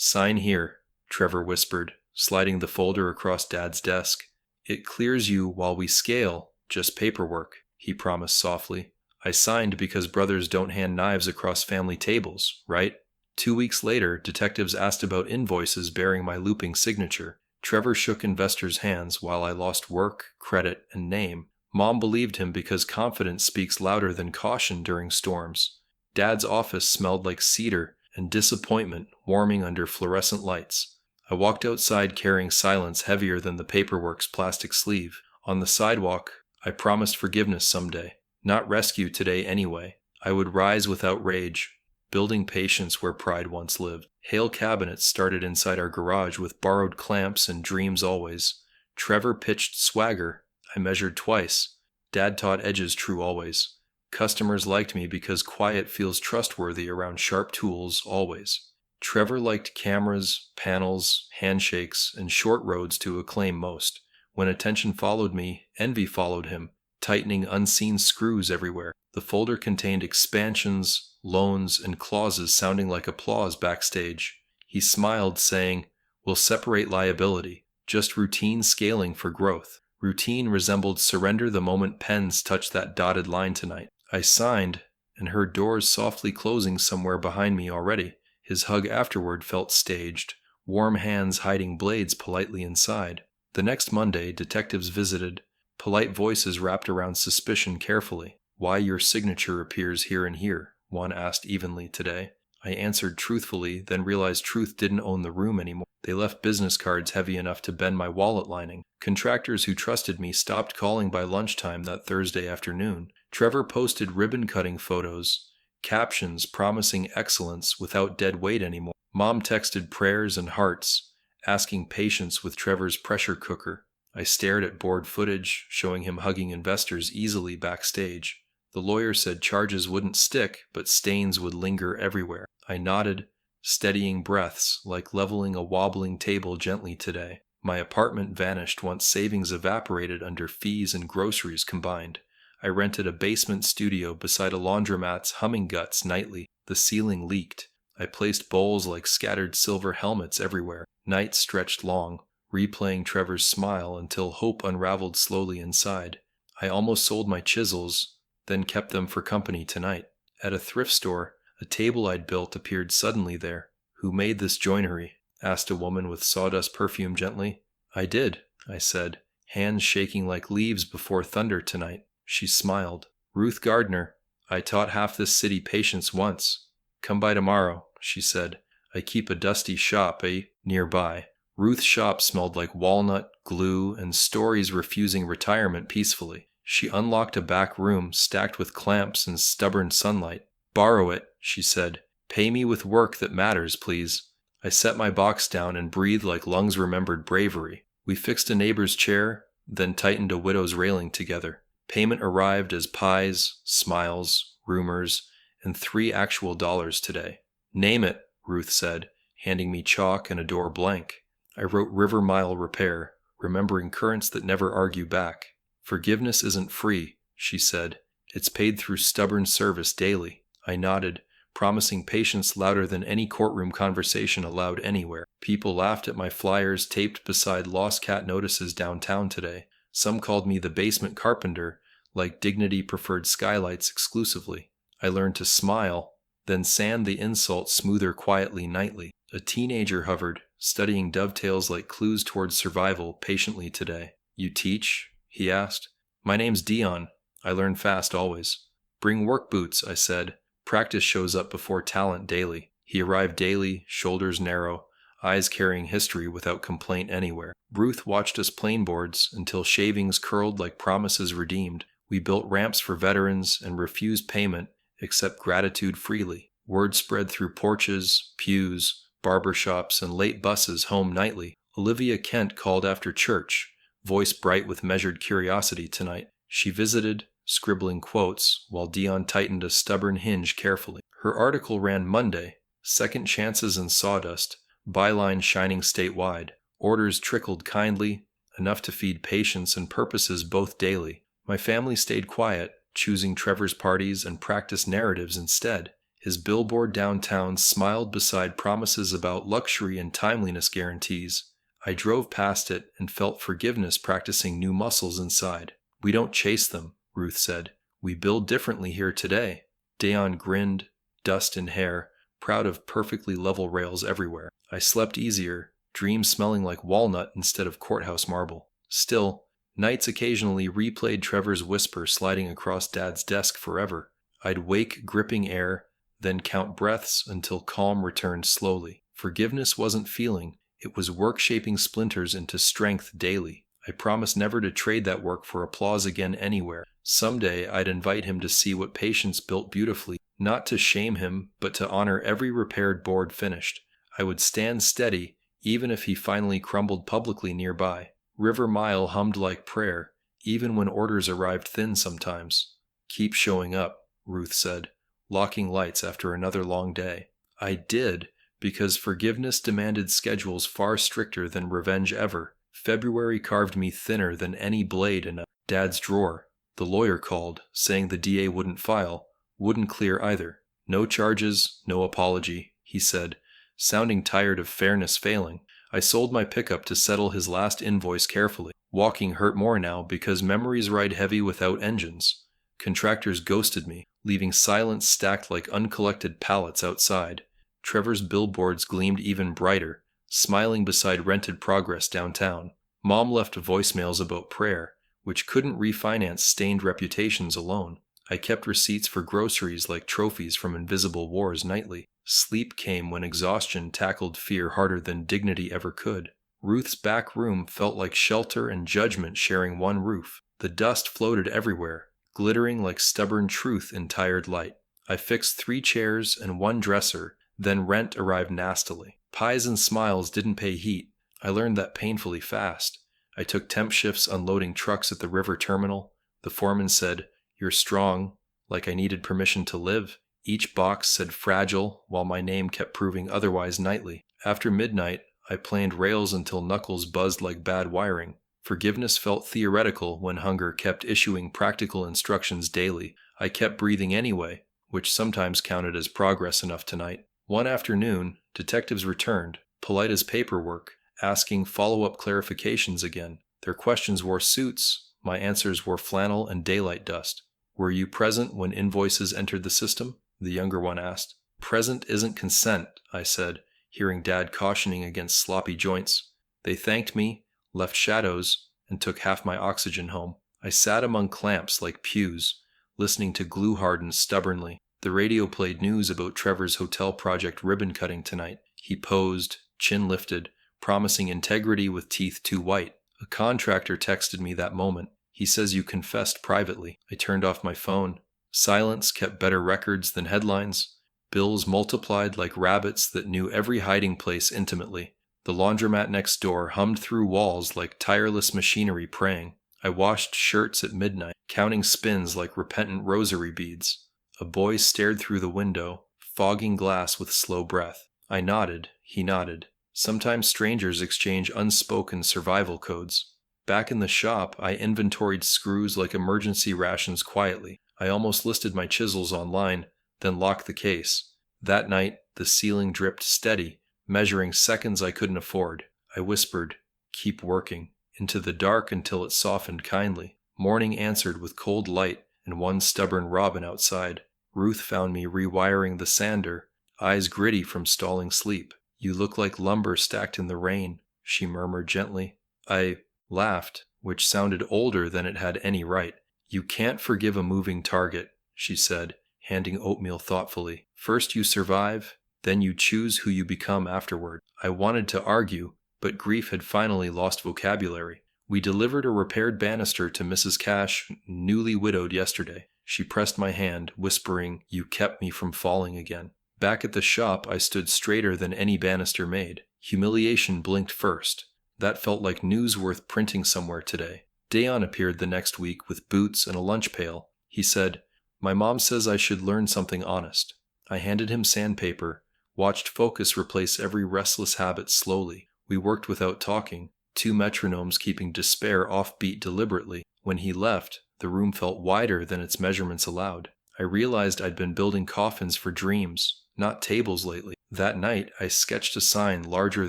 Sign here, Trevor whispered, sliding the folder across Dad's desk. It clears you while we scale, just paperwork, he promised softly. I signed because brothers don't hand knives across family tables, right? 2 weeks later, detectives asked about invoices bearing my looping signature. Trevor shook investors' hands while I lost work, credit, and name. Mom believed him because confidence speaks louder than caution during storms. Dad's office smelled like cedar and disappointment warming under fluorescent lights. I walked outside carrying silence heavier than the paperwork's plastic sleeve. On the sidewalk, I promised forgiveness someday. Not rescue today anyway. I would rise without rage, building patience where pride once lived. Hale cabinets started inside our garage with borrowed clamps and dreams always. Trevor pitched swagger. I measured twice. Dad taught edges true always. Customers liked me because quiet feels trustworthy around sharp tools always. Trevor liked cameras, panels, handshakes, and short roads to acclaim most. When attention followed me, envy followed him, tightening unseen screws everywhere. The folder contained expansions, loans, and clauses sounding like applause backstage. He smiled, saying, "We'll separate liability. Just routine scaling for growth." Routine resembled surrender the moment pens touched that dotted line tonight. I signed, and heard doors softly closing somewhere behind me already. His hug afterward felt staged, warm hands hiding blades politely inside. The next Monday, detectives visited. Polite voices wrapped around suspicion carefully. "Why your signature appears here and here?" one asked evenly today. I answered truthfully, then realized truth didn't own the room anymore. They left business cards heavy enough to bend my wallet lining. Contractors who trusted me stopped calling by lunchtime that Thursday afternoon. Trevor posted ribbon-cutting photos, captions promising excellence without dead weight anymore. Mom texted prayers and hearts, asking patience with Trevor's pressure cooker. I stared at board footage, showing him hugging investors easily backstage. The lawyer said charges wouldn't stick, but stains would linger everywhere. I nodded, steadying breaths, like leveling a wobbling table gently today. My apartment vanished once savings evaporated under fees and groceries combined. I rented a basement studio beside a laundromat's humming guts nightly. The ceiling leaked. I placed bowls like scattered silver helmets everywhere. Nights stretched long, replaying Trevor's smile until hope unraveled slowly inside. I almost sold my chisels, then kept them for company tonight. At a thrift store, a table I'd built appeared suddenly there. "Who made this joinery?" asked a woman with sawdust perfume gently. "I did," I said, hands shaking like leaves before thunder tonight. She smiled. "Ruth Gardner. I taught half this city patience once. Come by tomorrow," she said. "I keep a dusty shop, nearby." Ruth's shop smelled like walnut, glue, and stories refusing retirement peacefully. She unlocked a back room stacked with clamps and stubborn sunlight. "Borrow it," she said. "Pay me with work that matters, please." I set my box down and breathed like lungs remembered bravery. We fixed a neighbor's chair, then tightened a widow's railing together. Payment arrived as pies, smiles, rumors, and $3 actual today. "Name it," Ruth said, handing me chalk and a door blank. I wrote River Mile Repair, remembering currents that never argue back. "Forgiveness isn't free," she said. "It's paid through stubborn service daily." I nodded, promising patience louder than any courtroom conversation allowed anywhere. People laughed at my flyers taped beside lost cat notices downtown today. Some called me the basement carpenter, like dignity preferred skylights exclusively. I learned to smile, then sand the insult smoother quietly nightly. A teenager hovered, studying dovetails like clues towards survival patiently today. "You teach?" he asked. "My name's Dion. I learn fast always." "Bring work boots," I said. "Practice shows up before talent daily." He arrived daily, shoulders narrow, eyes carrying history without complaint anywhere. Ruth watched us plainboards until shavings curled like promises redeemed. We built ramps for veterans and refused payment except gratitude freely. Word spread through porches, pews, barbershops, and late buses home nightly. Olivia Kent called after church, voice bright with measured curiosity tonight. She visited, scribbling quotes, while Dion tightened a stubborn hinge carefully. Her article ran Monday, "Second chances in sawdust," byline shining statewide. Orders trickled kindly, enough to feed patience and purposes both daily. My family stayed quiet, choosing Trevor's parties and practice narratives instead. His billboard downtown smiled beside promises about luxury and timeliness guarantees. I drove past it and felt forgiveness practicing new muscles inside. We don't chase them, Ruth said. We build differently here today. Dayon grinned, dust in hair, proud of perfectly level rails everywhere. I slept easier, dreams smelling like walnut instead of courthouse marble. Still, nights occasionally replayed Trevor's whisper sliding across Dad's desk forever. I'd wake gripping air, then count breaths until calm returned slowly. Forgiveness wasn't feeling, it was work shaping splinters into strength daily. I promised never to trade that work for applause again anywhere. Someday I'd invite him to see what patience built beautifully, not to shame him, but to honor every repaired board finished. I would stand steady, even if he finally crumbled publicly nearby. River Mile hummed like prayer, even when orders arrived thin sometimes. Keep showing up, Ruth said, locking lights after another long day. I did, because forgiveness demanded schedules far stricter than revenge ever. February carved me thinner than any blade in Dad's drawer. The lawyer called, saying the DA wouldn't file, wouldn't clear either. No charges, no apology, he said, sounding tired of fairness failing. I sold my pickup to settle his last invoice carefully. Walking hurt more now because memories ride heavy without engines. Contractors ghosted me, leaving silence stacked like uncollected pallets outside. Trevor's billboards gleamed even brighter, smiling beside rented progress downtown. Mom left voicemails about prayer, which couldn't refinance stained reputations alone. I kept receipts for groceries like trophies from invisible wars nightly. Sleep came when exhaustion tackled fear harder than dignity ever could. Ruth's back room felt like shelter and judgment sharing one roof. The dust floated everywhere, glittering like stubborn truth in tired light. I fixed 3 chairs and 1 dresser, then rent arrived nastily. Pies and smiles didn't pay heat. I learned that painfully fast. I took temp shifts unloading trucks at the river terminal. The foreman said, "You're strong," like I needed permission to live. Each box said fragile, while my name kept proving otherwise nightly. After midnight, I planed rails until knuckles buzzed like bad wiring. Forgiveness felt theoretical when hunger kept issuing practical instructions daily. I kept breathing anyway, which sometimes counted as progress enough tonight. One afternoon, detectives returned, polite as paperwork, asking follow-up clarifications again. Their questions wore suits, my answers wore flannel and daylight dust. "Were you present when invoices entered the system?" the younger one asked. "Present isn't consent," I said, hearing Dad cautioning against sloppy joints. They thanked me, left shadows, and took half my oxygen home. I sat among clamps like pews, listening to glue harden stubbornly. The radio played news about Trevor's hotel project ribbon cutting tonight. He posed, chin lifted, promising integrity with teeth too white. A contractor texted me that moment. He says you confessed privately. I turned off my phone. Silence kept better records than headlines. Bills multiplied like rabbits that knew every hiding place intimately. The laundromat next door hummed through walls like tireless machinery praying. I washed shirts at midnight, counting spins like repentant rosary beads. A boy stared through the window, fogging glass with slow breath. I nodded. He nodded. Sometimes strangers exchange unspoken survival codes. Back in the shop, I inventoried screws like emergency rations quietly. I almost listed my chisels online, then locked the case. That night, the ceiling dripped steady, measuring seconds I couldn't afford. I whispered, "Keep working," into the dark until it softened kindly. Morning answered with cold light and one stubborn robin outside. Ruth found me rewiring the sander, eyes gritty from stalling sleep. "You look like lumber stacked in the rain," she murmured gently. I laughed, which sounded older than it had any right. "You can't forgive a moving target," she said, handing oatmeal thoughtfully. "First you survive, then you choose who you become afterward." I wanted to argue, but grief had finally lost vocabulary. "We delivered a repaired banister to Mrs. Cash, newly widowed yesterday." She pressed my hand, whispering, "You kept me from falling again." Back at the shop, I stood straighter than any banister made. Humiliation blinked first. That felt like news worth printing somewhere today. Dayon appeared the next week with boots and a lunch pail. He said, "My mom says I should learn something honest." I handed him sandpaper, watched focus replace every restless habit slowly. We worked without talking, 2 metronomes keeping despair offbeat deliberately. When he left, the room felt wider than its measurements allowed. I realized I'd been building coffins for dreams, not tables lately. That night, I sketched a sign larger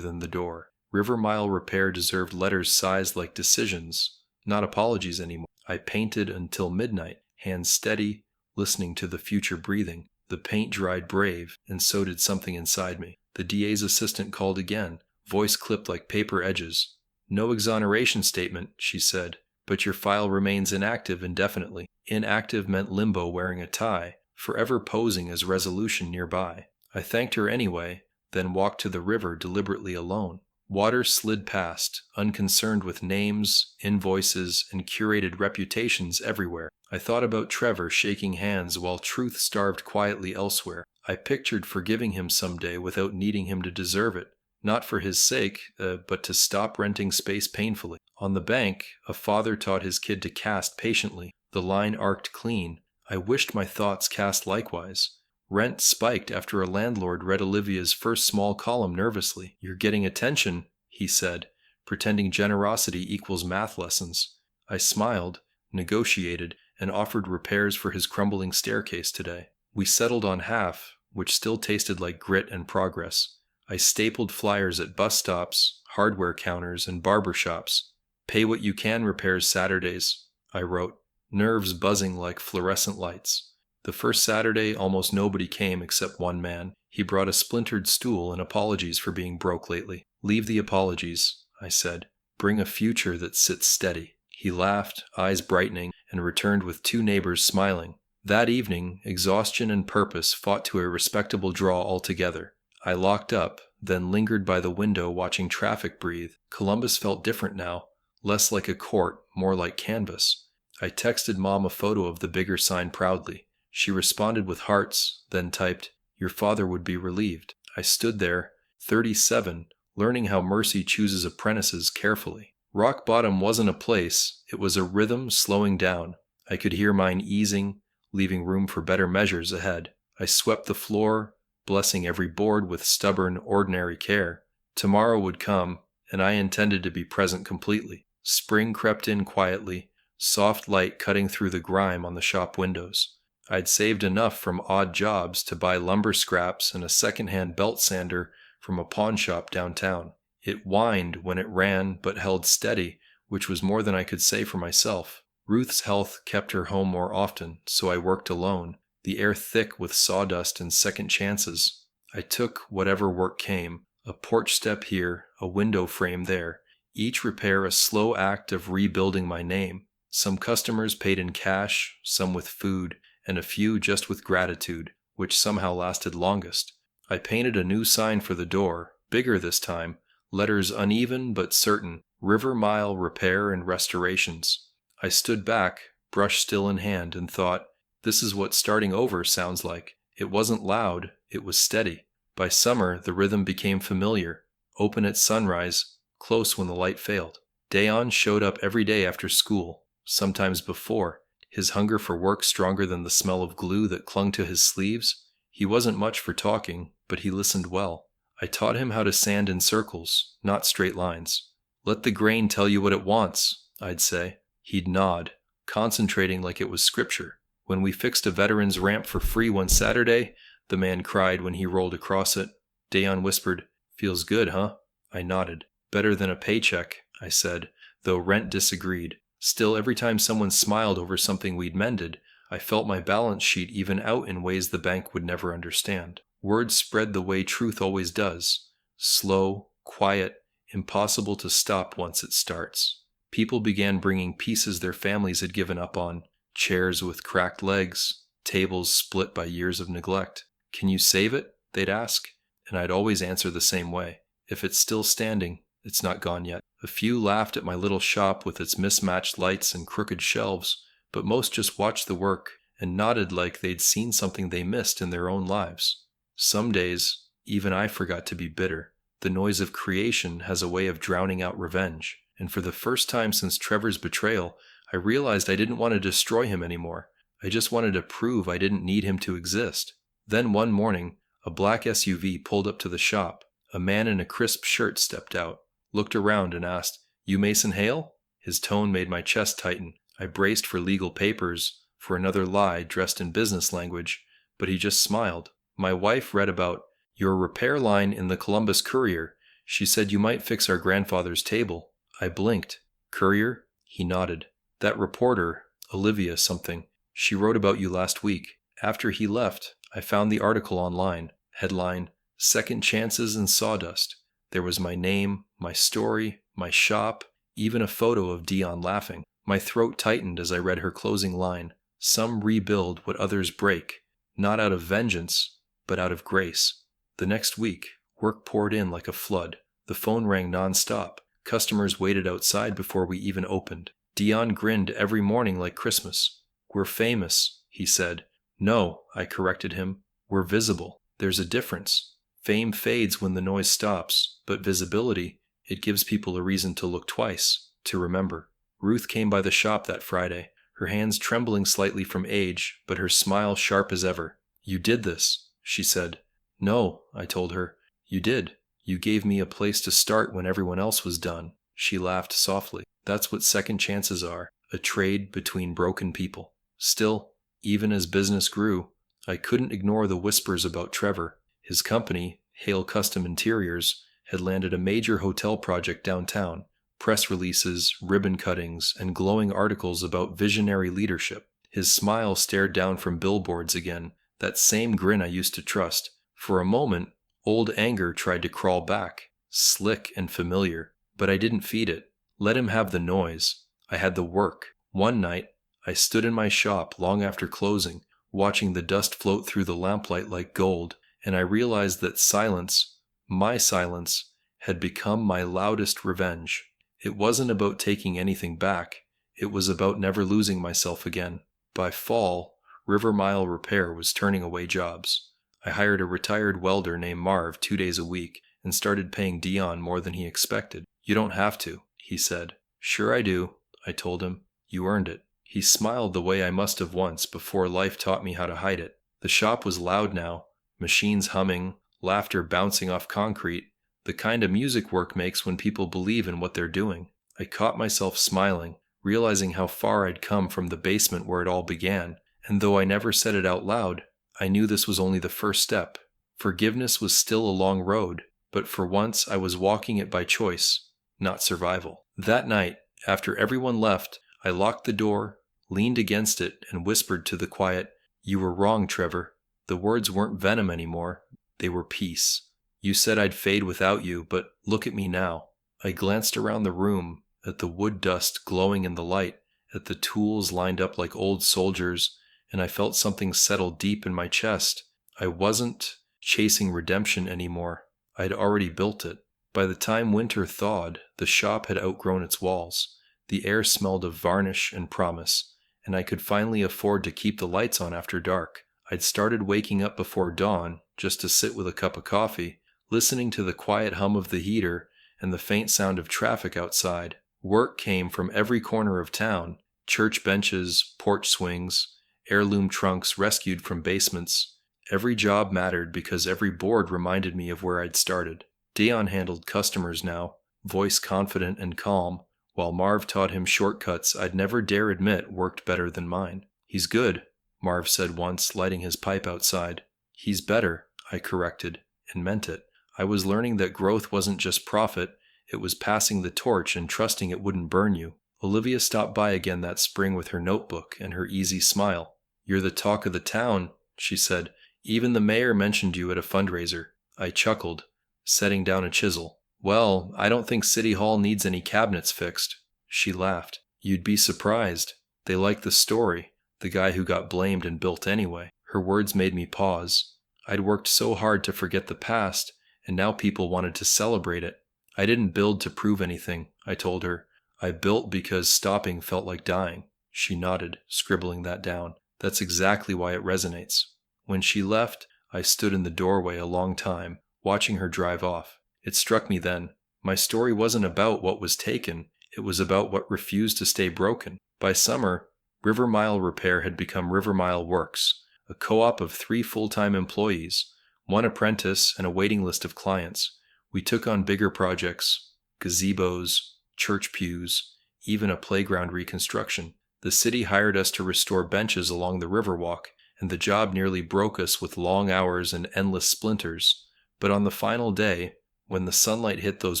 than the door. River Mile Repair deserved letters sized like decisions, not apologies anymore. I painted until midnight, hands steady, listening to the future breathing. The paint dried brave, and so did something inside me. The DA's assistant called again, voice clipped like paper edges. "No exoneration statement," she said, "but your file remains inactive indefinitely." Inactive meant limbo wearing a tie, forever posing as resolution nearby. I thanked her anyway, then walked to the river deliberately alone. Water slid past, unconcerned with names, invoices, and curated reputations everywhere. I thought about Trevor shaking hands while truth starved quietly elsewhere. I pictured forgiving him someday without needing him to deserve it. Not for his sake, but to stop renting space painfully. On the bank, a father taught his kid to cast patiently. The line arced clean. I wished my thoughts cast likewise. Rent spiked after a landlord read Olivia's first small column nervously. "You're getting attention," he said, pretending generosity equals math lessons. I smiled, negotiated, and offered repairs for his crumbling staircase today. We settled on half, which still tasted like grit and progress. I stapled flyers at bus stops, hardware counters, and barber shops. "Pay what you can repairs Saturdays," I wrote, nerves buzzing like fluorescent lights. The first Saturday, almost nobody came except one man. He brought a splintered stool and apologies for being broke lately. "Leave the apologies," I said. "Bring a future that sits steady." He laughed, eyes brightening, and returned with 2 neighbors smiling. That evening, exhaustion and purpose fought to a respectable draw altogether. I locked up, then lingered by the window watching traffic breathe. Columbus felt different now, less like a court, more like canvas. I texted Mom a photo of the bigger sign proudly. She responded with hearts, then typed, "Your father would be relieved." I stood there, 37, learning how mercy chooses apprentices carefully. Rock bottom wasn't a place, it was a rhythm slowing down. I could hear mine easing, leaving room for better measures ahead. I swept the floor, blessing every board with stubborn, ordinary care. Tomorrow would come, and I intended to be present completely. Spring crept in quietly, soft light cutting through the grime on the shop windows. I'd saved enough from odd jobs to buy lumber scraps and a second-hand belt sander from a pawn shop downtown. It whined when it ran but held steady, which was more than I could say for myself. Ruth's health kept her home more often, so I worked alone, the air thick with sawdust and second chances. I took whatever work came, a porch step here, a window frame there, each repair a slow act of rebuilding my name. Some customers paid in cash, some with food, and a few just with gratitude, which somehow lasted longest. I painted a new sign for the door, bigger this time, letters uneven but certain, River Mile Repair and Restorations. I stood back, brush still in hand, and thought, this is what starting over sounds like. It wasn't loud, it was steady. By summer, the rhythm became familiar, open at sunrise, close when the light failed. Dayon showed up every day after school, sometimes before, his hunger for work stronger than the smell of glue that clung to his sleeves. He wasn't much for talking, but he listened well. I taught him how to sand in circles, not straight lines. "Let the grain tell you what it wants," I'd say. He'd nod, concentrating like it was scripture. When we fixed a veteran's ramp for free one Saturday, the man cried when he rolled across it. Dayon whispered, "Feels good, huh?" I nodded. "Better than a paycheck," I said, though rent disagreed. Still, every time someone smiled over something we'd mended, I felt my balance sheet even out in ways the bank would never understand. Word spread the way truth always does. Slow, quiet, impossible to stop once it starts. People began bringing pieces their families had given up on, chairs with cracked legs, tables split by years of neglect. "Can you save it?" they'd ask, and I'd always answer the same way. "If it's still standing, it's not gone yet." A few laughed at my little shop with its mismatched lights and crooked shelves, but most just watched the work and nodded like they'd seen something they missed in their own lives. Some days, even I forgot to be bitter. The noise of creation has a way of drowning out revenge, and for the first time since Trevor's betrayal, I realized I didn't want to destroy him anymore. I just wanted to prove I didn't need him to exist. Then one morning, a black SUV pulled up to the shop. A man in a crisp shirt stepped out, looked around and asked, "You Mason Hale?" His tone made my chest tighten. I braced for legal papers, for another lie dressed in business language, but he just smiled. My wife read about your repair line in the Columbus Courier. She said you might fix our grandfather's table. I blinked. Courier? He nodded. That reporter, Olivia something, she wrote about you last week. After he left, I found the article online. Headline, Second Chances in Sawdust. There was my name, my story, my shop, even a photo of Dion laughing. My throat tightened as I read her closing line. Some rebuild what others break, not out of vengeance, but out of grace. The next week, work poured in like a flood. The phone rang non-stop. Customers waited outside before we even opened. Dion grinned every morning like Christmas. We're famous, he said. No, I corrected him. We're visible. There's a difference. Fame fades when the noise stops, but visibility, it gives people a reason to look twice, to remember. Ruth came by the shop that Friday, her hands trembling slightly from age, but her smile sharp as ever. You did this, she said. No, I told her. You did. You gave me a place to start when everyone else was done. She laughed softly. That's what second chances are, a trade between broken people. Still, even as business grew, I couldn't ignore the whispers about Trevor. His company, Hale Custom Interiors, had landed a major hotel project downtown. Press releases, ribbon cuttings, and glowing articles about visionary leadership. His smile stared down from billboards again, that same grin I used to trust. For a moment, old anger tried to crawl back, slick and familiar, but I didn't feed it. Let him have the noise. I had the work. One night, I stood in my shop long after closing, watching the dust float through the lamplight like gold, and I realized that silence, my silence, had become my loudest revenge. It wasn't about taking anything back. It was about never losing myself again. By fall, River Mile Repair was turning away jobs. I hired a retired welder named Marv 2 days a week and started paying Dion more than he expected. You don't have to, he said. Sure I do, I told him. You earned it. He smiled the way I must have once before life taught me how to hide it. The shop was loud now, machines humming, laughter bouncing off concrete, the kind of music work makes when people believe in what they're doing. I caught myself smiling, realizing how far I'd come from the basement where it all began, and though I never said it out loud, I knew this was only the first step. Forgiveness was still a long road, but for once I was walking it by choice, not survival. That night, after everyone left, I locked the door, leaned against it, and whispered to the quiet, You were wrong, Trevor. The words weren't venom anymore. They were peace. You said I'd fade without you, but look at me now. I glanced around the room, at the wood dust glowing in the light, at the tools lined up like old soldiers, and I felt something settle deep in my chest. I wasn't chasing redemption anymore. I'd already built it. By the time winter thawed, the shop had outgrown its walls. The air smelled of varnish and promise, and I could finally afford to keep the lights on after dark. I'd started waking up before dawn just to sit with a cup of coffee, listening to the quiet hum of the heater and the faint sound of traffic outside. Work came from every corner of town, church benches, porch swings, heirloom trunks rescued from basements. Every job mattered because every board reminded me of where I'd started. Dion handled customers now, voice confident and calm, while Marv taught him shortcuts I'd never dare admit worked better than mine. He's good, Marv said once, lighting his pipe outside. He's better, I corrected, and meant it. I was learning that growth wasn't just profit, it was passing the torch and trusting it wouldn't burn you. Olivia stopped by again that spring with her notebook and her easy smile. You're the talk of the town, she said. Even the mayor mentioned you at a fundraiser. I chuckled, setting down a chisel. Well, I don't think City Hall needs any cabinets fixed. She laughed. You'd be surprised. They like the story, the guy who got blamed and built anyway. Her words made me pause. I'd worked so hard to forget the past, and now people wanted to celebrate it. I didn't build to prove anything, I told her. I built because stopping felt like dying. She nodded, scribbling that down. That's exactly why it resonates. When she left, I stood in the doorway a long time, watching her drive off. It struck me then. My story wasn't about what was taken. It was about what refused to stay broken. By summer, River Mile Repair had become River Mile Works, a co-op of 3 full-time employees, 1 apprentice, and a waiting list of clients. We took on bigger projects, gazebos, church pews, even a playground reconstruction. The city hired us to restore benches along the Riverwalk, and the job nearly broke us with long hours and endless splinters. But on the final day, when the sunlight hit those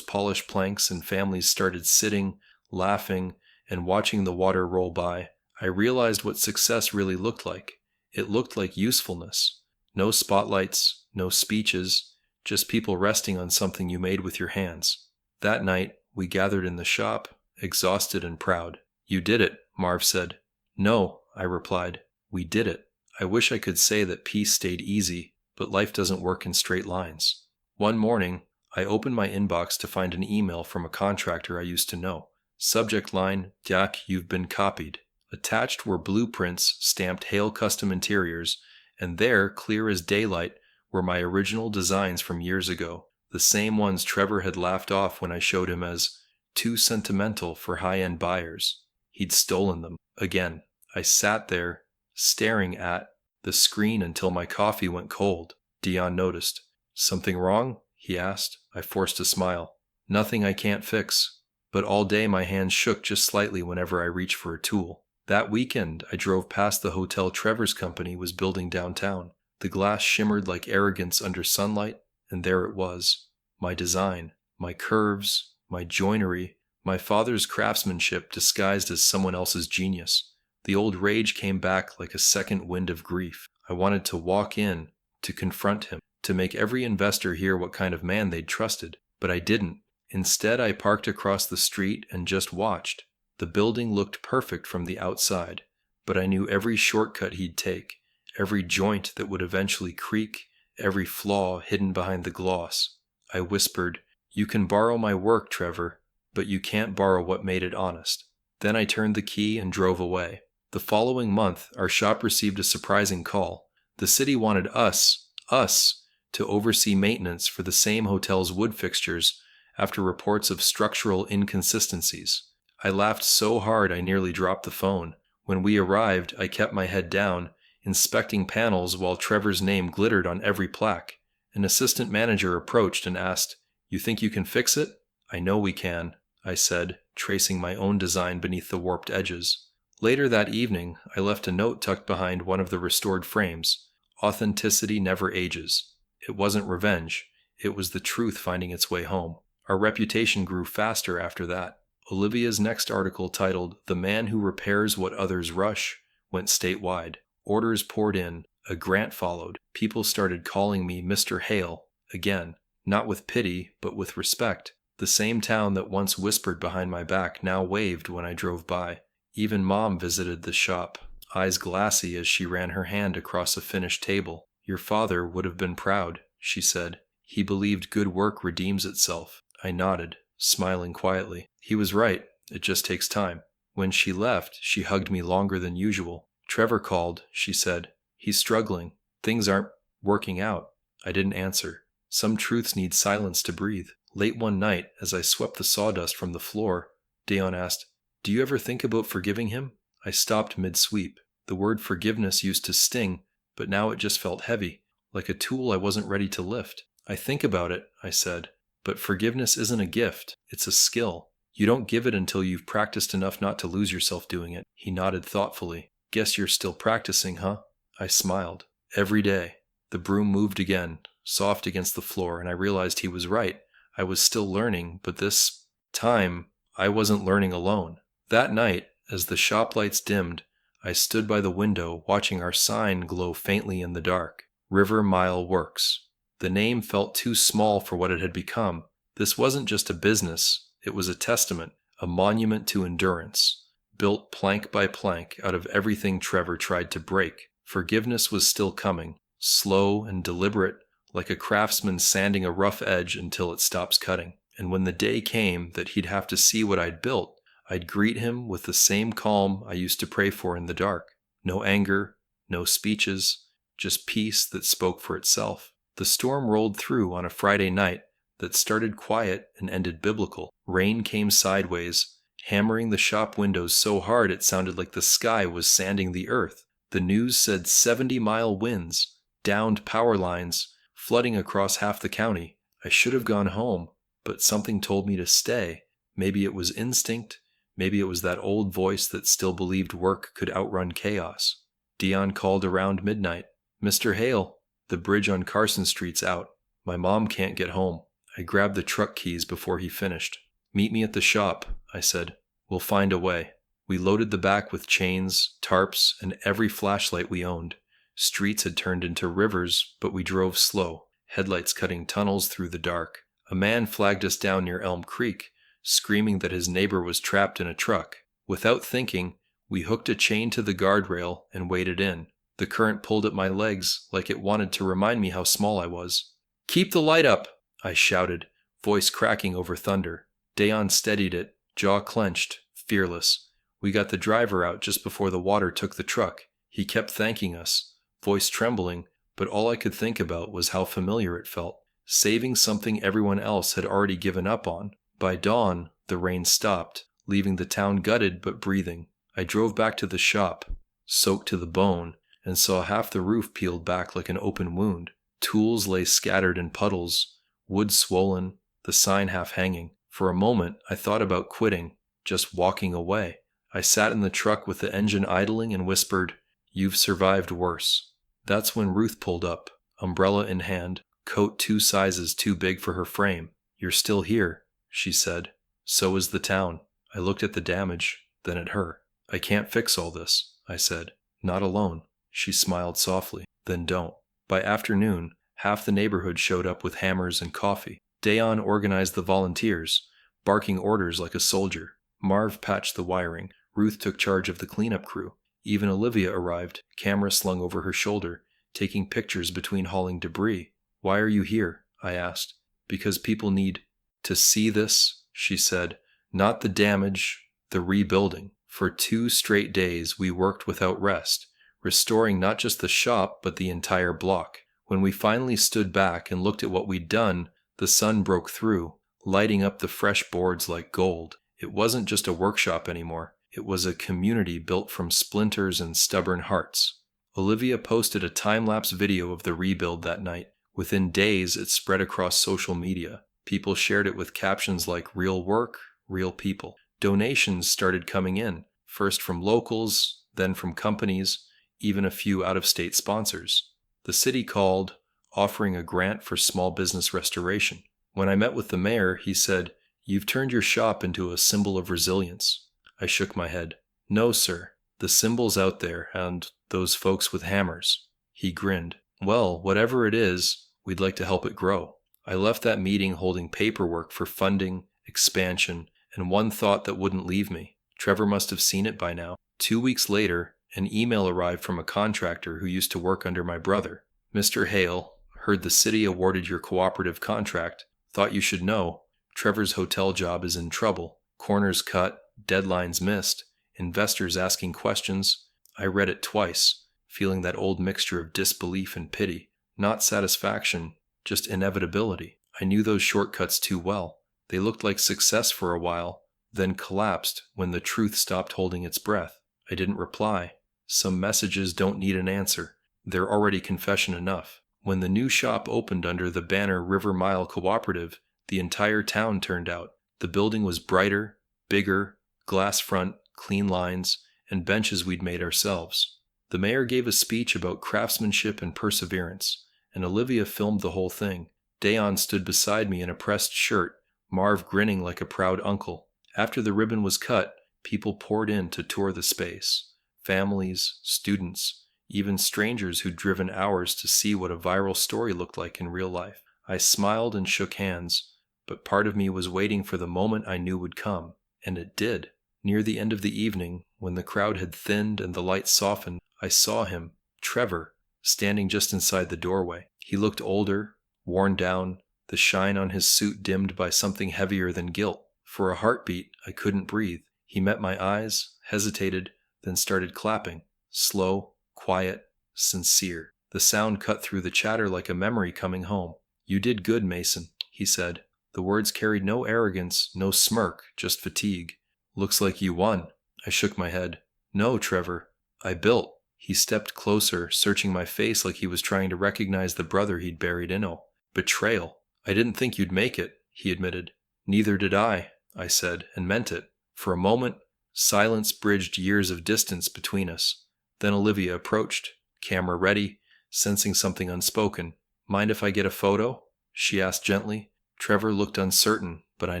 polished planks and families started sitting, laughing, and watching the water roll by, I realized what success really looked like. It looked like usefulness. No spotlights, no speeches, just people resting on something you made with your hands. That night, we gathered in the shop, exhausted and proud. "You did it," Marv said. "No," I replied. "We did it." I wish I could say that peace stayed easy, but life doesn't work in straight lines. One morning, I opened my inbox to find an email from a contractor I used to know. Subject line, "Jack, you've been copied." Attached were blueprints stamped Hale Custom Interiors, and there, clear as daylight, were my original designs from years ago, the same ones Trevor had laughed off when I showed him as too sentimental for high-end buyers. He'd stolen them. Again, I sat there, staring at the screen until my coffee went cold. Dion noticed. "Something wrong?" he asked. I forced a smile. "Nothing I can't fix." But all day my hands shook just slightly whenever I reached for a tool. That weekend, I drove past the hotel Trevor's company was building downtown. The glass shimmered like arrogance under sunlight, and there it was. My design, my curves, my joinery, my father's craftsmanship disguised as someone else's genius. The old rage came back like a second wind of grief. I wanted to walk in, to confront him, to make every investor hear what kind of man they'd trusted. But I didn't. Instead, I parked across the street and just watched. The building looked perfect from the outside, but I knew every shortcut he'd take, every joint that would eventually creak, every flaw hidden behind the gloss. I whispered, "You can borrow my work, Trevor, but you can't borrow what made it honest." Then I turned the key and drove away. The following month, our shop received a surprising call. The city wanted us, to oversee maintenance for the same hotel's wood fixtures after reports of structural inconsistencies. I laughed so hard I nearly dropped the phone. When we arrived, I kept my head down, inspecting panels while Trevor's name glittered on every plaque. An assistant manager approached and asked, "You think you can fix it?" "I know we can," I said, tracing my own design beneath the warped edges. Later that evening, I left a note tucked behind one of the restored frames. Authenticity never ages. It wasn't revenge. It was the truth finding its way home. Our reputation grew faster after that. Olivia's next article, titled "The Man Who Repairs What Others Rush," went statewide. Orders poured in. A grant followed. People started calling me Mr. Hale. Again, not with pity, but with respect. The same town that once whispered behind my back now waved when I drove by. Even Mom visited the shop, eyes glassy as she ran her hand across a finished table. "Your father would have been proud," she said. "He believed good work redeems itself." I nodded, smiling quietly. He was right. It just takes time. When she left, she hugged me longer than usual. "Trevor called," she said. "He's struggling. Things aren't working out." I didn't answer. Some truths need silence to breathe. Late one night, as I swept the sawdust from the floor, Dion asked, "Do you ever think about forgiving him?" I stopped mid-sweep. The word forgiveness used to sting, but now it just felt heavy, like a tool I wasn't ready to lift. "I think about it," I said, "but forgiveness isn't a gift. It's a skill. You don't give it until you've practiced enough not to lose yourself doing it." He nodded thoughtfully. "Guess you're still practicing, huh?" I smiled. "Every day." The broom moved again, soft against the floor, and I realized he was right. I was still learning, but this time, I wasn't learning alone. That night, as the shop lights dimmed, I stood by the window watching our sign glow faintly in the dark. River Mile Works. The name felt too small for what it had become. This wasn't just a business, it was a testament, a monument to endurance, built plank by plank out of everything Trevor tried to break. Forgiveness was still coming, slow and deliberate, like a craftsman sanding a rough edge until it stops cutting. And when the day came that he'd have to see what I'd built, I'd greet him with the same calm I used to pray for in the dark. No anger, no speeches, just peace that spoke for itself. The storm rolled through on a Friday night that started quiet and ended biblical. Rain came sideways, hammering the shop windows so hard it sounded like the sky was sanding the earth. The news said 70-mile winds, downed power lines, flooding across half the county. I should have gone home, but something told me to stay. Maybe it was instinct, Maybe it was that old voice that still believed work could outrun chaos. Dion called around midnight. "Mr. Hale, the bridge on Carson Street's out. My mom can't get home." I grabbed the truck keys before he finished. "Meet me at the shop," I said. "We'll find a way." We loaded the back with chains, tarps, and every flashlight we owned. Streets had turned into rivers, but we drove slow, headlights cutting tunnels through the dark. A man flagged us down near Elm Creek, screaming that his neighbor was trapped in a truck. Without thinking, we hooked a chain to the guardrail and waded in. The current pulled at my legs like it wanted to remind me how small I was. "Keep the light up!" I shouted, voice cracking over thunder. Dayon steadied it, jaw clenched, fearless. We got the driver out just before the water took the truck. He kept thanking us, voice trembling, but all I could think about was how familiar it felt. Saving something everyone else had already given up on. By dawn, the rain stopped, leaving the town gutted but breathing. I drove back to the shop, soaked to the bone, and saw half the roof peeled back like an open wound. Tools lay scattered in puddles, wood swollen, the sign half hanging. For a moment, I thought about quitting, just walking away. I sat in the truck with the engine idling and whispered, "You've survived worse." That's when Ruth pulled up, umbrella in hand, coat 2 sizes too big for her frame. "You're still here," she said. "So is the town." I looked at the damage, then at her. "I can't fix all this," I said. "Not alone." She smiled softly. "Then don't." By afternoon, half the neighborhood showed up with hammers and coffee. Dayon organized the volunteers, barking orders like a soldier. Marv patched the wiring. Ruth took charge of the cleanup crew. Even Olivia arrived, camera slung over her shoulder, taking pictures between hauling debris. "Why are you here?" I asked. "Because people need to see this," she said. "Not the damage, the rebuilding." For 2 straight days we worked without rest, restoring not just the shop but the entire block. When we finally stood back and looked at what we'd done, the sun broke through, lighting up the fresh boards like gold. It wasn't just a workshop anymore. It was a community built from splinters and stubborn hearts. Olivia posted a time-lapse video of the rebuild that night. Within days, it spread across social media. People shared it with captions like "real work, real people." Donations started coming in, first from locals, then from companies, even a few out-of-state sponsors. The city called, offering a grant for small business restoration. When I met with the mayor, he said, "You've turned your shop into a symbol of resilience." I shook my head. "No, sir. The symbol's out there, and those folks with hammers." He grinned. "Well, whatever it is, we'd like to help it grow." I left that meeting holding paperwork for funding, expansion, and one thought that wouldn't leave me. Trevor must have seen it by now. 2 weeks later, an email arrived from a contractor who used to work under my brother. "Mr. Hale, heard the city awarded your cooperative contract. Thought you should know. Trevor's hotel job is in trouble. Corners cut, deadlines missed, investors asking questions." I read it twice, feeling that old mixture of disbelief and pity. Not satisfaction, just inevitability. I knew those shortcuts too well. They looked like success for a while, then collapsed when the truth stopped holding its breath. I didn't reply. Some messages don't need an answer. They're already confession enough. When the new shop opened under the banner River Mile Cooperative, the entire town turned out. The building was brighter, bigger, glass front, clean lines, and benches we'd made ourselves. The mayor gave a speech about craftsmanship and perseverance, and Olivia filmed the whole thing. Dayon stood beside me in a pressed shirt, Marv grinning like a proud uncle. After the ribbon was cut, people poured in to tour the space. Families, students, even strangers who'd driven hours to see what a viral story looked like in real life. I smiled and shook hands, but part of me was waiting for the moment I knew would come, and it did. Near the end of the evening, when the crowd had thinned and the light softened, I saw him, Trevor, standing just inside the doorway. He looked older, worn down, the shine on his suit dimmed by something heavier than guilt. For a heartbeat, I couldn't breathe. He met my eyes, hesitated, then started clapping. Slow, quiet, sincere. The sound cut through the chatter like a memory coming home. "You did good, Mason," he said. The words carried no arrogance, no smirk, just fatigue. "Looks like you won." I shook my head. "No, Trevor. I built." He stepped closer, searching my face like he was trying to recognize the brother he'd buried in it. "Betrayal. I didn't think you'd make it," he admitted. "Neither did I," said, and meant it. For a moment, Silence bridged years of distance between us. Then Olivia approached, camera ready, sensing something unspoken. "Mind if I get a photo?" she asked gently. Trevor looked uncertain, but I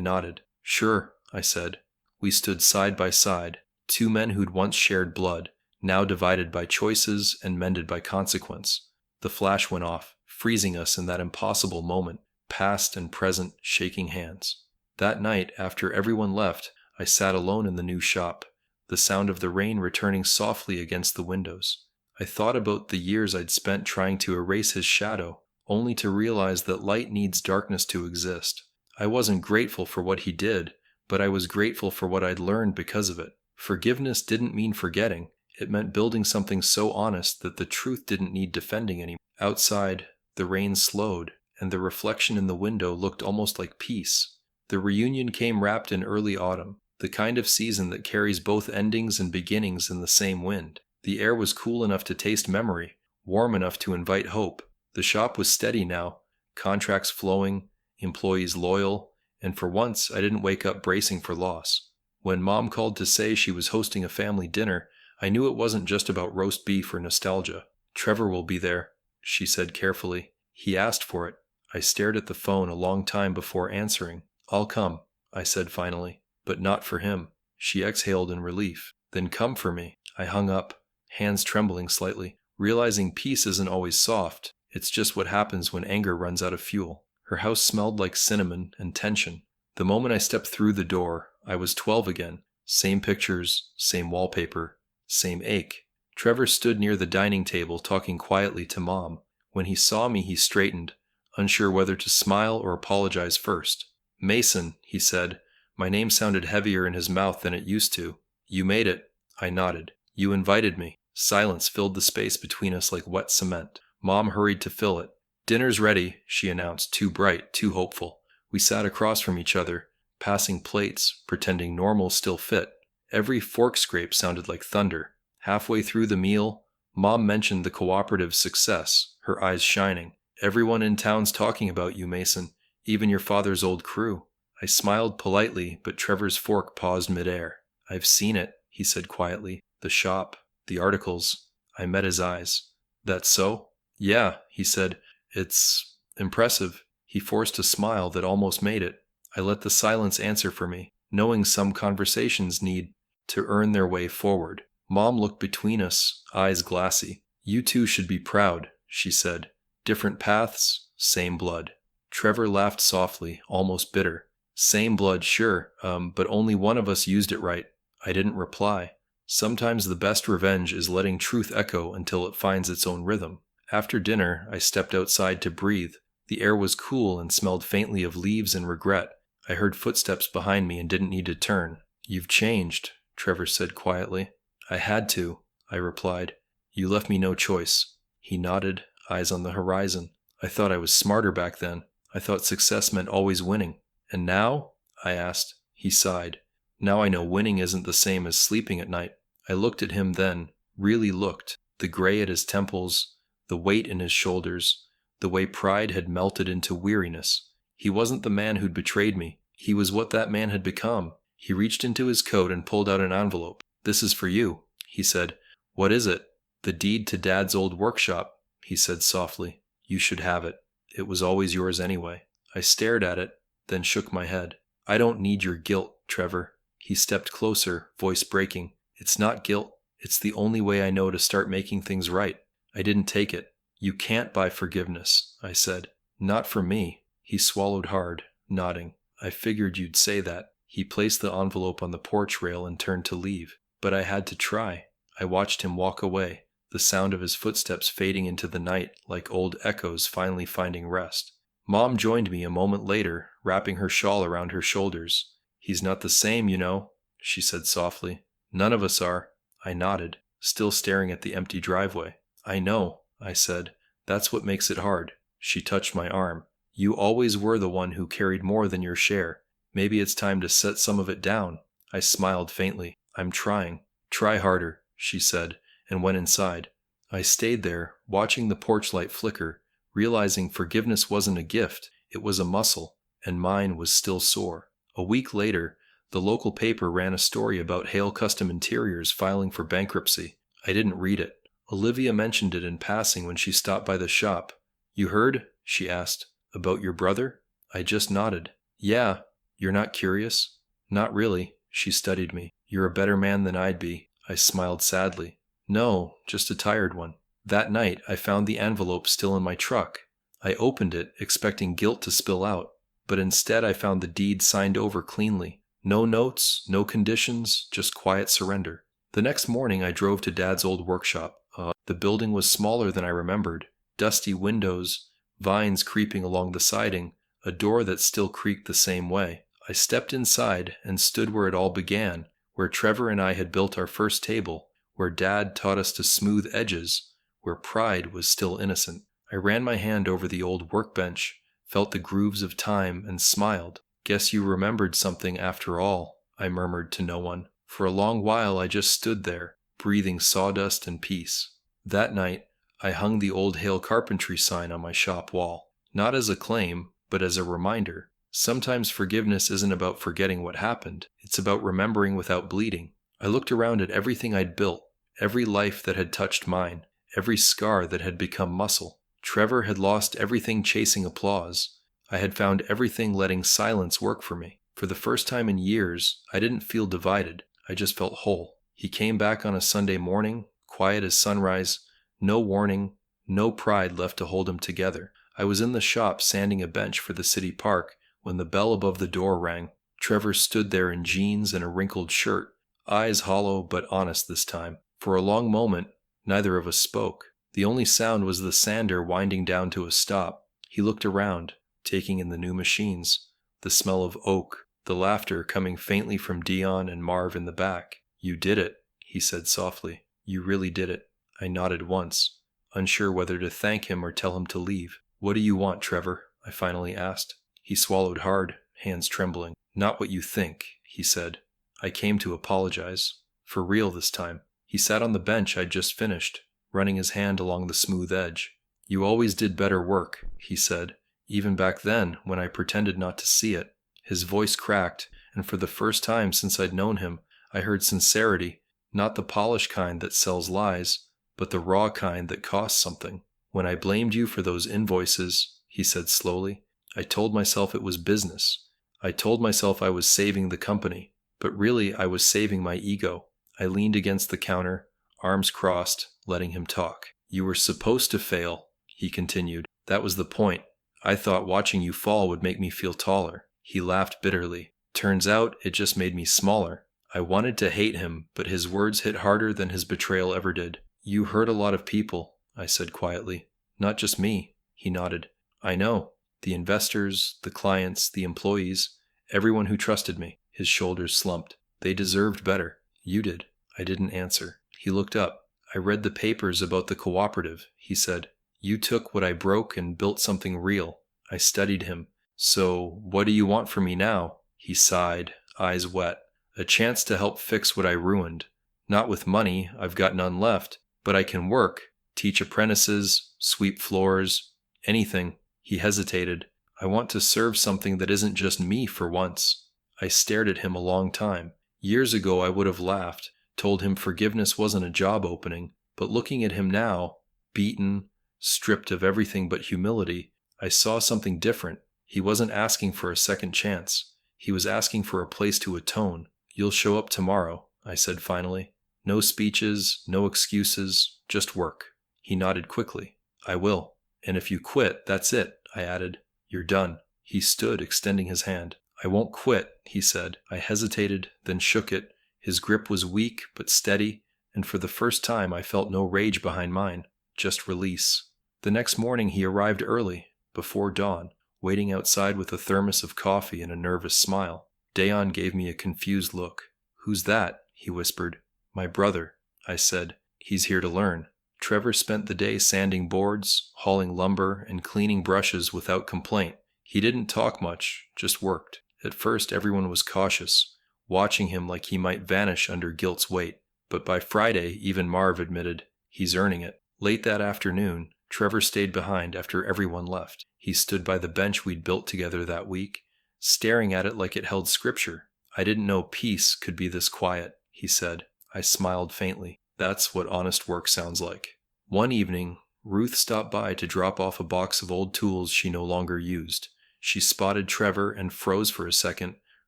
nodded. "Sure," I said. We stood side by side, two men who'd once shared blood, now divided by choices and mended by consequence. The flash went off, freezing us in that impossible moment, past and present shaking hands. That night, after everyone left, I sat alone in the new shop, the sound of the rain returning softly against the windows. I thought about the years I'd spent trying to erase his shadow, only to realize that light needs darkness to exist. I wasn't grateful for what he did, but I was grateful for what I'd learned because of it. Forgiveness didn't mean forgetting. It meant building something so honest that the truth didn't need defending anymore. Outside, the rain slowed, and the reflection in the window looked almost like peace. The reunion came wrapped in early autumn, the kind of season that carries both endings and beginnings in the same wind. The air was cool enough to taste memory, warm enough to invite hope. The shop was steady now, contracts flowing, employees loyal, and for once I didn't wake up bracing for loss. When Mom called to say she was hosting a family dinner, I knew it wasn't just about roast beef or nostalgia. "Trevor will be there," she said carefully. "He asked for it." I stared at the phone a long time before answering. "I'll come," I said finally. "But not for him." She exhaled in relief. "Then come for me." I hung up, hands trembling slightly, realizing peace isn't always soft. It's just what happens when anger runs out of fuel. Her house smelled like cinnamon and tension. The moment I stepped through the door, I was 12 again. Same pictures, same wallpaper, same ache. Trevor stood near the dining table talking quietly to Mom. When he saw me, he straightened, unsure whether to smile or apologize first. "Mason," he said. My name sounded heavier in his mouth than it used to. "You made it." I nodded. "You invited me." Silence filled the space between us like wet cement. Mom hurried to fill it. "Dinner's ready," she announced, too bright, too hopeful. We sat across from each other, passing plates, pretending normal still fit. Every fork scrape sounded like thunder. Halfway through the meal, Mom mentioned the cooperative's success, her eyes shining. "Everyone in town's talking about you, Mason, even your father's old crew." I smiled politely, but Trevor's fork paused midair. "I've seen it," he said quietly. "The shop, the articles." I met his eyes. "That's so?" "Yeah," he said. "It's impressive." He forced a smile that almost made it. I let the silence answer for me, knowing some conversations need to earn their way forward. Mom looked between us, eyes glassy. "You two should be proud," she said. "Different paths, same blood." Trevor laughed softly, almost bitter. "Same blood, sure, but only one of us used it right." I didn't reply. Sometimes the best revenge is letting truth echo until it finds its own rhythm. After dinner, I stepped outside to breathe. The air was cool and smelled faintly of leaves and regret. I heard footsteps behind me and didn't need to turn. "You've changed," Trevor said quietly. "I had to," I replied. "You left me no choice." He nodded, eyes on the horizon. "I thought I was smarter back then. I thought success meant always winning." "And now?" I asked. He sighed. "Now I know winning isn't the same as sleeping at night." I looked at him then, really looked. The gray at his temples, the weight in his shoulders, the way pride had melted into weariness. He wasn't the man who'd betrayed me. He was what that man had become. He reached into his coat and pulled out an envelope. "This is for you," he said. "What is it?" "The deed to Dad's old workshop," he said softly. "You should have it. It was always yours anyway." I stared at it, then shook my head. "I don't need your guilt, Trevor." He stepped closer, voice breaking. "It's not guilt. It's the only way I know to start making things right." I didn't take it. "You can't buy forgiveness," I said. "Not for me." He swallowed hard, nodding. "I figured you'd say that." He placed the envelope on the porch rail and turned to leave. But I had to try. I watched him walk away, the sound of his footsteps fading into the night like old echoes finally finding rest. Mom joined me a moment later, wrapping her shawl around her shoulders. "He's not the same, you know," she said softly. "None of us are." I nodded, still staring at the empty driveway. "I know," I said. "That's what makes it hard." She touched my arm. "You always were the one who carried more than your share. Maybe it's time to set some of it down." I smiled faintly. "I'm trying." "Try harder," she said, and went inside. I stayed there, watching the porch light flicker, realizing forgiveness wasn't a gift, it was a muscle, and mine was still sore. A week later, The local paper ran a story about Hale Custom Interiors filing for bankruptcy. I didn't read it. Olivia mentioned it in passing when she stopped by the shop. "You heard?" she asked. "About your brother?" I just nodded. "Yeah. You're not curious?" "Not really." She studied me. "You're a better man than I'd be." I smiled sadly. "No, just a tired one." That night, I found the envelope still in my truck. I opened it, expecting guilt to spill out, but instead I found the deed signed over cleanly. No notes, no conditions, just quiet surrender. The next morning, I drove to Dad's old workshop. The building was smaller than I remembered. Dusty windows, vines creeping along the siding, a door that still creaked the same way. I stepped inside and stood where it all began, where Trevor and I had built our first table, where Dad taught us to smooth edges, where pride was still innocent. I ran my hand over the old workbench, felt the grooves of time, and smiled. "Guess you remembered something after all," I murmured to no one. For a long while I just stood there, breathing sawdust and peace. That night, I hung the old Hale Carpentry sign on my shop wall. Not as a claim, but as a reminder. Sometimes forgiveness isn't about forgetting what happened. It's about remembering without bleeding. I looked around at everything I'd built, every life that had touched mine, every scar that had become muscle. Trevor had lost everything chasing applause. I had found everything letting silence work for me. For the first time in years, I didn't feel divided. I just felt whole. He came back on a Sunday morning, quiet as sunrise, no warning, no pride left to hold him together. I was in the shop sanding a bench for the city park when the bell above the door rang. Trevor stood there in jeans and a wrinkled shirt, eyes hollow but honest this time. For a long moment, neither of us spoke. The only sound was the sander winding down to a stop. He looked around, taking in the new machines, the smell of oak, the laughter coming faintly from Dion and Marv in the back. "You did it," he said softly. "You really did it." I nodded once, unsure whether to thank him or tell him to leave. "What do you want, Trevor?" I finally asked. He swallowed hard, hands trembling. "Not what you think," he said. "I came to apologize. For real this time." He sat on the bench I'd just finished, running his hand along the smooth edge. "You always did better work," he said, "even back then when I pretended not to see it." His voice cracked, and for the first time since I'd known him, I heard sincerity, not the polished kind that sells lies, but the raw kind that costs something. "When I blamed you for those invoices," he said slowly, "I told myself it was business. I told myself I was saving the company, but really I was saving my ego." I leaned against the counter, arms crossed, letting him talk. "You were supposed to fail," he continued. "That was the point. I thought watching you fall would make me feel taller." He laughed bitterly. "Turns out it just made me smaller." I wanted to hate him, but his words hit harder than his betrayal ever did. "You hurt a lot of people," I said quietly. "Not just me." He nodded. "I know. The investors, the clients, the employees, everyone who trusted me." His shoulders slumped. "They deserved better. You did." I didn't answer. He looked up. "I read the papers about the cooperative," he said. "You took what I broke and built something real." I studied him. "So, what do you want from me now?" He sighed, eyes wet. "A chance to help fix what I ruined. Not with money, I've got none left, but I can work, teach apprentices, sweep floors, anything." He hesitated. "I want to serve something that isn't just me for once." I stared at him a long time. Years ago I would have laughed, told him forgiveness wasn't a job opening, but looking at him now, beaten, stripped of everything but humility, I saw something different. He wasn't asking for a second chance. He was asking for a place to atone. "You'll show up tomorrow," I said finally. "No speeches, no excuses, just work." He nodded quickly. "I will. And if you quit, that's it," I added. "You're done." He stood, extending his hand. "I won't quit," he said. I hesitated, then shook it. His grip was weak but steady, and for the first time I felt no rage behind mine, just release. The next morning he arrived early, before dawn, waiting outside with a thermos of coffee and a nervous smile. Dayon gave me a confused look. "Who's that?" he whispered. "My brother," I said. "He's here to learn." Trevor spent the day sanding boards, hauling lumber, and cleaning brushes without complaint. He didn't talk much, just worked. At first everyone was cautious, watching him like he might vanish under guilt's weight. But by Friday, even Marv admitted, "He's earning it." Late that afternoon, Trevor stayed behind after everyone left. He stood by the bench we'd built together that week, staring at it like it held scripture. I didn't know peace could be this quiet, he said. I smiled faintly. That's what honest work sounds like. One evening, Ruth stopped by to drop off a box of old tools she no longer used. She spotted Trevor and froze for a second,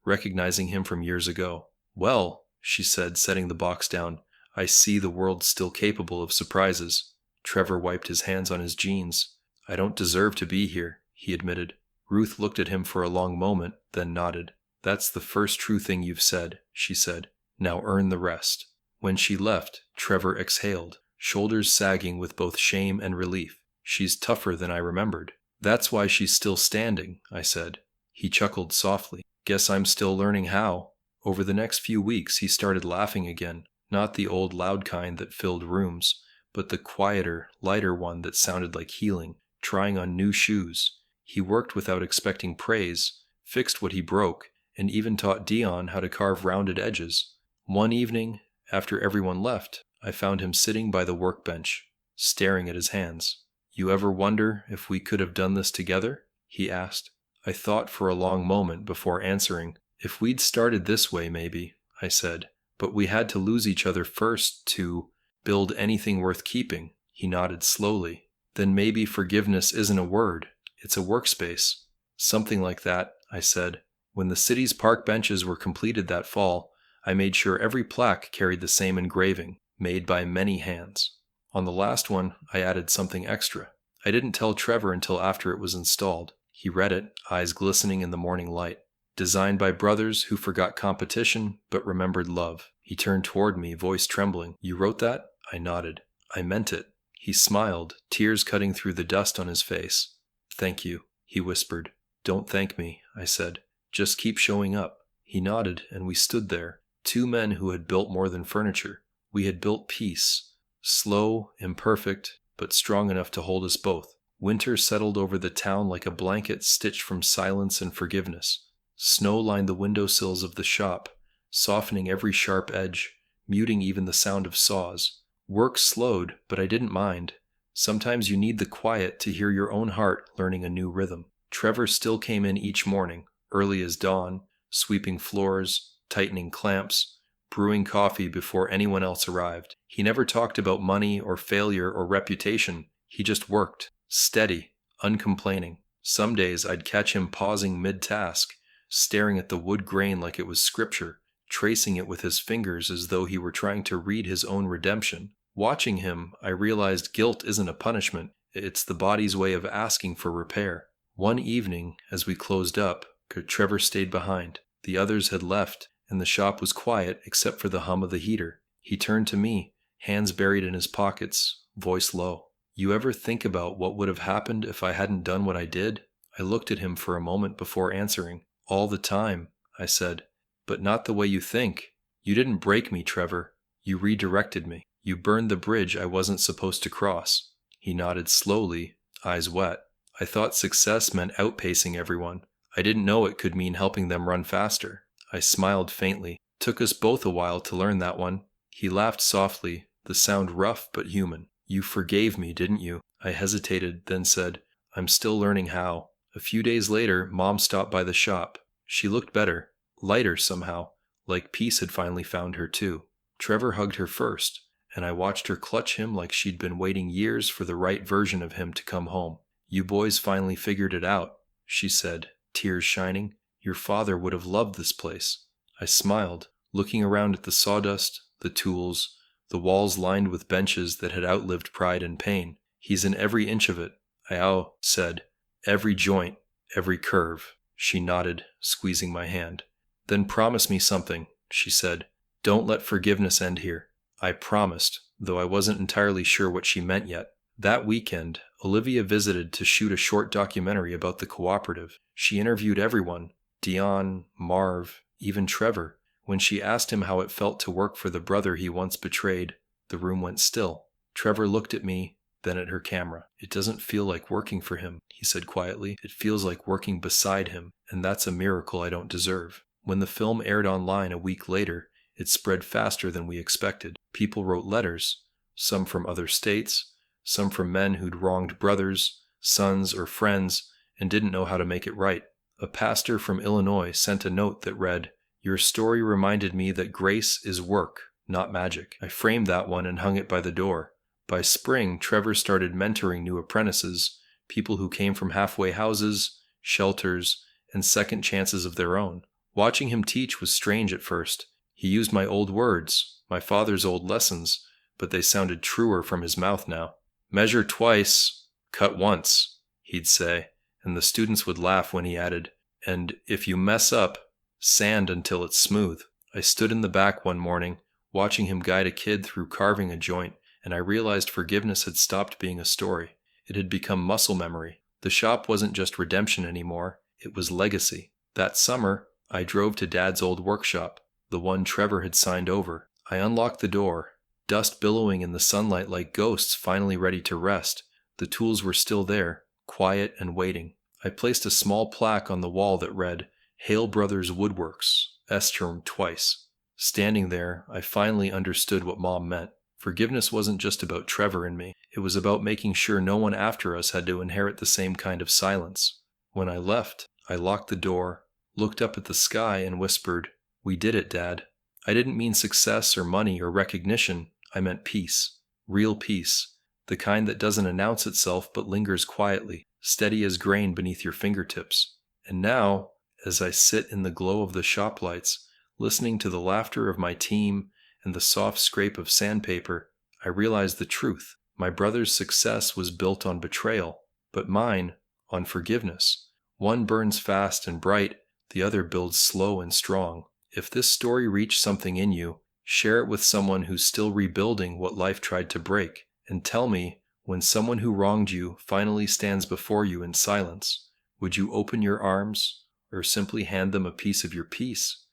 recognizing him from years ago. Well, she said, setting the box down, I see the world's still capable of surprises. Trevor wiped his hands on his jeans. I don't deserve to be here, he admitted. Ruth looked at him for a long moment, then nodded. That's the first true thing you've said, she said. Now earn the rest. When she left, Trevor exhaled, shoulders sagging with both shame and relief. She's tougher than I remembered. That's why she's still standing, I said. He chuckled softly. Guess I'm still learning how. Over the next few weeks, he started laughing again, not the old loud kind that filled rooms, but the quieter, lighter one that sounded like healing, trying on new shoes. He worked without expecting praise, fixed what he broke, and even taught Dion how to carve rounded edges. One evening, after everyone left, I found him sitting by the workbench, staring at his hands. You ever wonder if we could have done this together? He asked. I thought for a long moment before answering. If we'd started this way, maybe, I said. But we had to lose each other first to build anything worth keeping. He nodded slowly. Then maybe forgiveness isn't a word. It's a workspace. Something like that, I said. When the city's park benches were completed that fall, I made sure every plaque carried the same engraving, made by many hands. On the last one, I added something extra. I didn't tell Trevor until after it was installed. He read it, eyes glistening in the morning light. Designed by brothers who forgot competition but remembered love. He turned toward me, voice trembling. You wrote that? I nodded. I meant it. He smiled, tears cutting through the dust on his face. Thank you, he whispered. Don't thank me, I said. Just keep showing up. He nodded, and we stood there, two men who had built more than furniture. We had built peace, slow, imperfect, but strong enough to hold us both. Winter settled over the town like a blanket stitched from silence and forgiveness. Snow lined the windowsills of the shop, softening every sharp edge, muting even the sound of saws. Work slowed, but I didn't mind. Sometimes you need the quiet to hear your own heart learning a new rhythm. Trevor still came in each morning, early as dawn, sweeping floors, tightening clamps, brewing coffee before anyone else arrived. He never talked about money or failure or reputation. He just worked, steady, uncomplaining. Some days I'd catch him pausing mid-task, staring at the wood grain like it was scripture, tracing it with his fingers as though he were trying to read his own redemption. Watching him, I realized guilt isn't a punishment. It's the body's way of asking for repair. One evening, as we closed up, Trevor stayed behind. The others had left, and the shop was quiet except for the hum of the heater. He turned to me, hands buried in his pockets, voice low. You ever think about what would have happened if I hadn't done what I did? I looked at him for a moment before answering. All the time, I said. But not the way you think. You didn't break me, Trevor. You redirected me. You burned the bridge I wasn't supposed to cross. He nodded slowly, eyes wet. I thought success meant outpacing everyone. I didn't know it could mean helping them run faster. I smiled faintly. Took us both a while to learn that one. He laughed softly, the sound rough but human. You forgave me, didn't you? I hesitated, then said, I'm still learning how. A few days later, Mom stopped by the shop. She looked better, lighter somehow, like peace had finally found her too. Trevor hugged her first, and I watched her clutch him like she'd been waiting years for the right version of him to come home. You boys finally figured it out, she said, tears shining. Your father would have loved this place. I smiled, looking around at the sawdust, the tools, the walls lined with benches that had outlived pride and pain. He's in every inch of it, I said. Every joint, every curve. She nodded, squeezing my hand. Then promise me something, she said. Don't let forgiveness end here. I promised, though I wasn't entirely sure what she meant yet. That weekend, Olivia visited to shoot a short documentary about the cooperative. She interviewed everyone, Dion, Marv, even Trevor. When she asked him how it felt to work for the brother he once betrayed, the room went still. Trevor looked at me, then at her camera. It doesn't feel like working for him, he said quietly. It feels like working beside him, and that's a miracle I don't deserve. When the film aired online a week later, it spread faster than we expected. People wrote letters, some from other states, some from men who'd wronged brothers, sons, or friends, and didn't know how to make it right. A pastor from Illinois sent a note that read, Your story reminded me that grace is work, not magic. I framed that one and hung it by the door. By spring, Trevor started mentoring new apprentices, people who came from halfway houses, shelters, and second chances of their own. Watching him teach was strange at first. He used my old words, my father's old lessons, but they sounded truer from his mouth now. Measure twice, cut once, he'd say, and the students would laugh when he added, and if you mess up, sand until it's smooth. I stood in the back one morning, watching him guide a kid through carving a joint, and I realized forgiveness had stopped being a story. It had become muscle memory. The shop wasn't just redemption anymore, it was legacy. That summer, I drove to Dad's old workshop, the one Trevor had signed over. I unlocked the door, dust billowing in the sunlight like ghosts finally ready to rest. The tools were still there, quiet and waiting. I placed a small plaque on the wall that read, Hale Brothers Woodworks, S-term twice. Standing there, I finally understood what Mom meant. Forgiveness wasn't just about Trevor and me. It was about making sure no one after us had to inherit the same kind of silence. When I left, I locked the door, looked up at the sky, and whispered, "We did it, Dad." I didn't mean success or money or recognition. I meant peace. Real peace. The kind that doesn't announce itself but lingers quietly, steady as grain beneath your fingertips. And now, as I sit in the glow of the shop lights, listening to the laughter of my team and the soft scrape of sandpaper, I realize the truth. My brother's success was built on betrayal, but mine on forgiveness. One burns fast and bright, the other builds slow and strong. If this story reached something in you, share it with someone who's still rebuilding what life tried to break, and tell me, when someone who wronged you finally stands before you in silence, would you open your arms or simply hand them a piece of your peace?